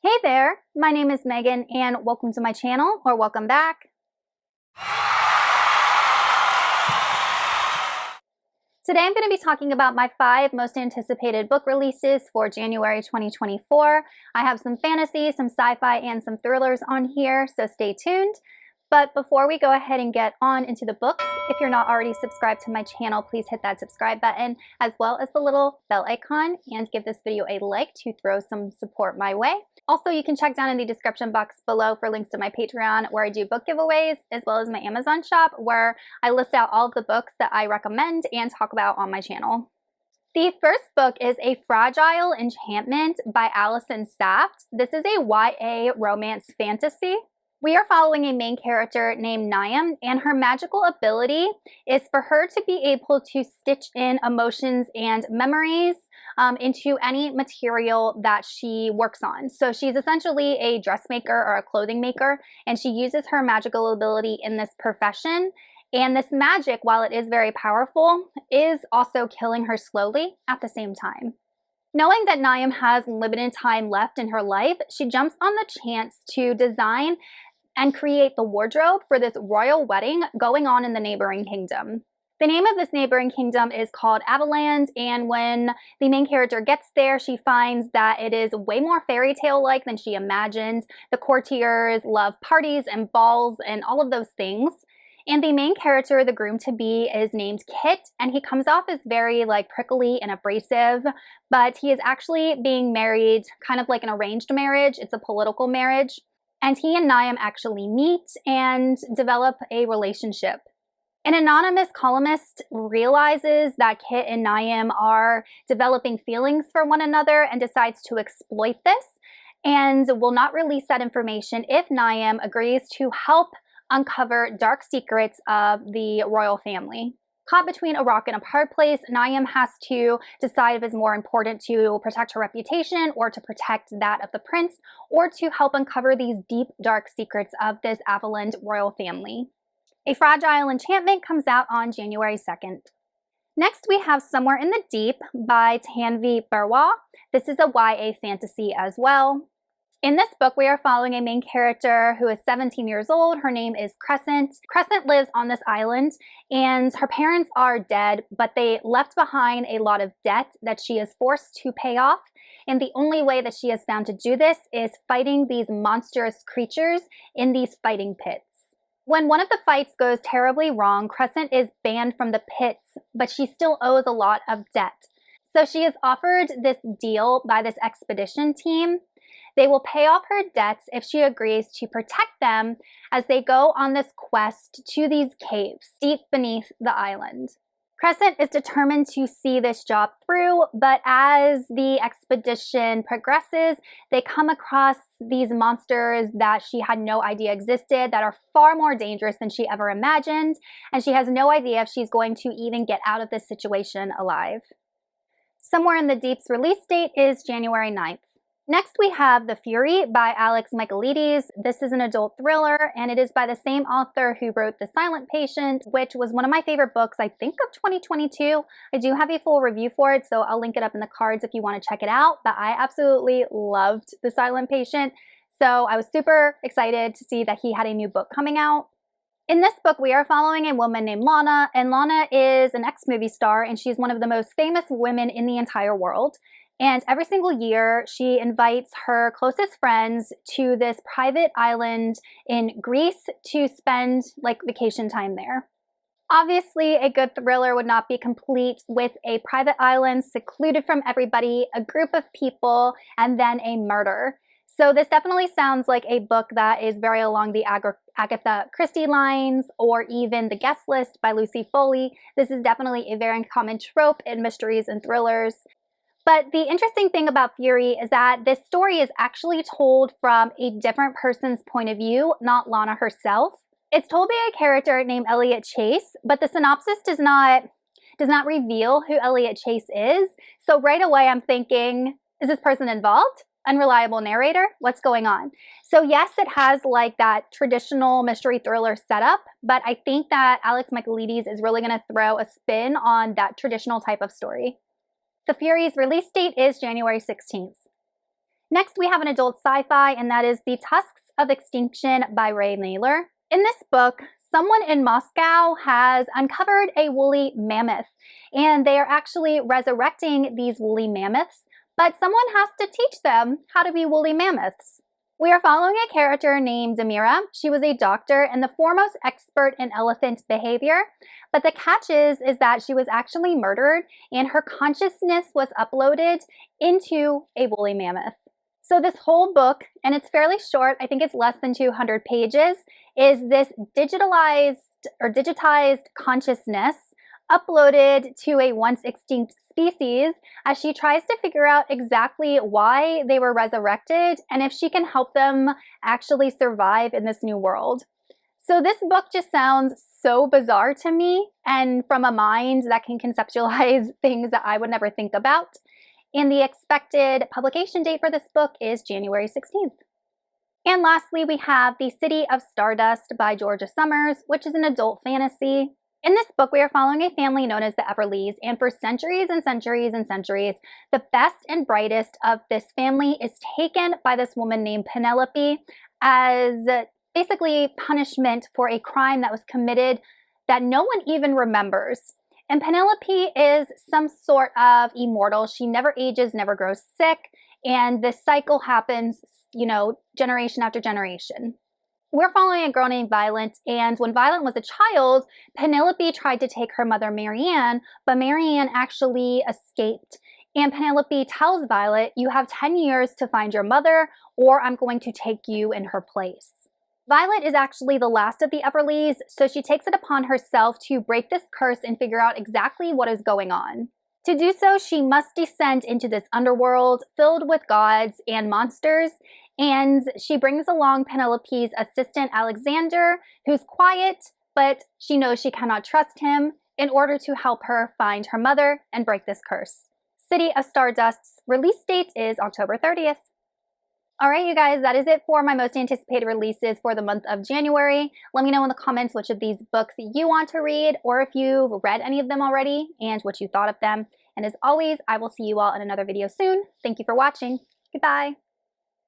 Hey there, my name is Megan and welcome to my channel, or welcome back. Today I'm going to be talking about my 5 most anticipated book releases for January 2024. I have some fantasy, some sci-fi, and some thrillers on here, so stay tuned. But before we go ahead and get on into the books, if you're not already subscribed to my channel, please hit that subscribe button as well as the little bell icon and give this video a like to throw some support my way. Also, you can check down in the description box below for links to my Patreon where I do book giveaways, as well as my Amazon shop where I list out all of the books that I recommend and talk about on my channel. The first book is A Fragile Enchantment by Allison Saft. This is a YA romance fantasy. We are following a main character named Niam, and her magical ability is for her to be able to stitch in emotions and memories into any material that she works on. So she's essentially a dressmaker or a clothing maker, and she uses her magical ability in this profession. And this magic, while it is very powerful, is also killing her slowly at the same time. Knowing that Niam has limited time left in her life, she jumps on the chance to design and create the wardrobe for this royal wedding going on in the neighboring kingdom. The name of this neighboring kingdom is called Avaland, and when the main character gets there, she finds that it is way more fairy tale-like than she imagined. The courtiers love parties and balls and all of those things. And the main character, the groom-to-be, is named Kit, and he comes off as very prickly and abrasive, but he is actually being married kind of like an arranged marriage. It's a political marriage. And he and Niam actually meet and develop a relationship. An anonymous columnist realizes that Kit and Niam are developing feelings for one another and decides to exploit this, and will not release that information if Niam agrees to help uncover dark secrets of the royal family. Caught between a rock and a hard place, Niam has to decide if it's more important to protect her reputation or to protect that of the prince, or to help uncover these deep, dark secrets of this Avaland royal family. A Fragile Enchantment comes out on January 2nd. Next, we have Somewhere in the Deep by Tanvi Barwa. This is a YA fantasy as well. In this book, we are following a main character who is 17 years old. Her name is Crescent. Crescent lives on this island, and her parents are dead, but they left behind a lot of debt that she is forced to pay off. And the only way that she has found to do this is fighting these monstrous creatures in these fighting pits. When one of the fights goes terribly wrong, Crescent is banned from the pits, but she still owes a lot of debt. So she is offered this deal by this expedition team. They will pay off her debts if she agrees to protect them as they go on this quest to these caves deep beneath the island. Crescent is determined to see this job through, but as the expedition progresses, they come across these monsters that she had no idea existed, that are far more dangerous than she ever imagined, and she has no idea if she's going to even get out of this situation alive. Somewhere in the Deep's release date is January 9th. Next, we have The Fury by Alex Michaelides. This is an adult thriller, and it is by the same author who wrote The Silent Patient, which was one of my favorite books, I think, of 2022. I do have a full review for it, so I'll link it up in the cards if you want to check it out, but I absolutely loved The Silent Patient, so I was super excited to see that he had a new book coming out. In this book, we are following a woman named Lana, and Lana is an ex-movie star, and she's one of the most famous women in the entire world. And every single year, she invites her closest friends to this private island in Greece to spend vacation time there. Obviously, a good thriller would not be complete with a private island secluded from everybody, a group of people, and then a murder. So this definitely sounds like a book that is very along the Agatha Christie lines, or even The Guest List by Lucy Foley. This is definitely a very common trope in mysteries and thrillers. But the interesting thing about Fury is that this story is actually told from a different person's point of view, not Lana herself. It's told by a character named Elliot Chase, but the synopsis does not reveal who Elliot Chase is. So right away I'm thinking, is this person involved? Unreliable narrator? What's going on? So yes, it has that traditional mystery thriller setup, but I think that Alex Michaelides is really going to throw a spin on that traditional type of story. The Fury's release date is January 16th. Next, we have an adult sci-fi, and that is The Tusks of Extinction by Ray Naylor. In this book, someone in Moscow has uncovered a woolly mammoth, and they are actually resurrecting these woolly mammoths, but someone has to teach them how to be woolly mammoths. We are following a character named Amira. She was a doctor and the foremost expert in elephant behavior, but the catch is that she was actually murdered and her consciousness was uploaded into a woolly mammoth. So this whole book, and it's fairly short, I think it's less than 200 pages, is this digitalized or digitized consciousness uploaded to a once extinct species as she tries to figure out exactly why they were resurrected and if she can help them actually survive in this new world. So this book just sounds so bizarre to me, and from a mind that can conceptualize things that I would never think about. And the expected publication date for this book is January 16th. And lastly, we have The City of Stardust by Georgia Summers, which is an adult fantasy. In this book, we are following a family known as the Everleys, and for centuries and centuries and centuries, the best and brightest of this family is taken by this woman named Penelope as basically punishment for a crime that was committed that no one even remembers. And Penelope is some sort of immortal. She never ages, never grows sick, and this cycle happens, generation after generation. We're following a girl named Violet, and when Violet was a child, Penelope tried to take her mother Marianne, but Marianne actually escaped. And Penelope tells Violet, "You have 10 years to find your mother, or I'm going to take you in her place." Violet is actually the last of the Everleys, so she takes it upon herself to break this curse and figure out exactly what is going on. To do so, she must descend into this underworld filled with gods and monsters, and she brings along Penelope's assistant Alexander, who's quiet, but she knows she cannot trust him, in order to help her find her mother and break this curse. City of Stardust's release date is October 30th. All right, you guys, that is it for my most anticipated releases for the month of January. Let me know in the comments which of these books you want to read, or if you've read any of them already and what you thought of them. And as always, I will see you all in another video soon. Thank you for watching. Goodbye.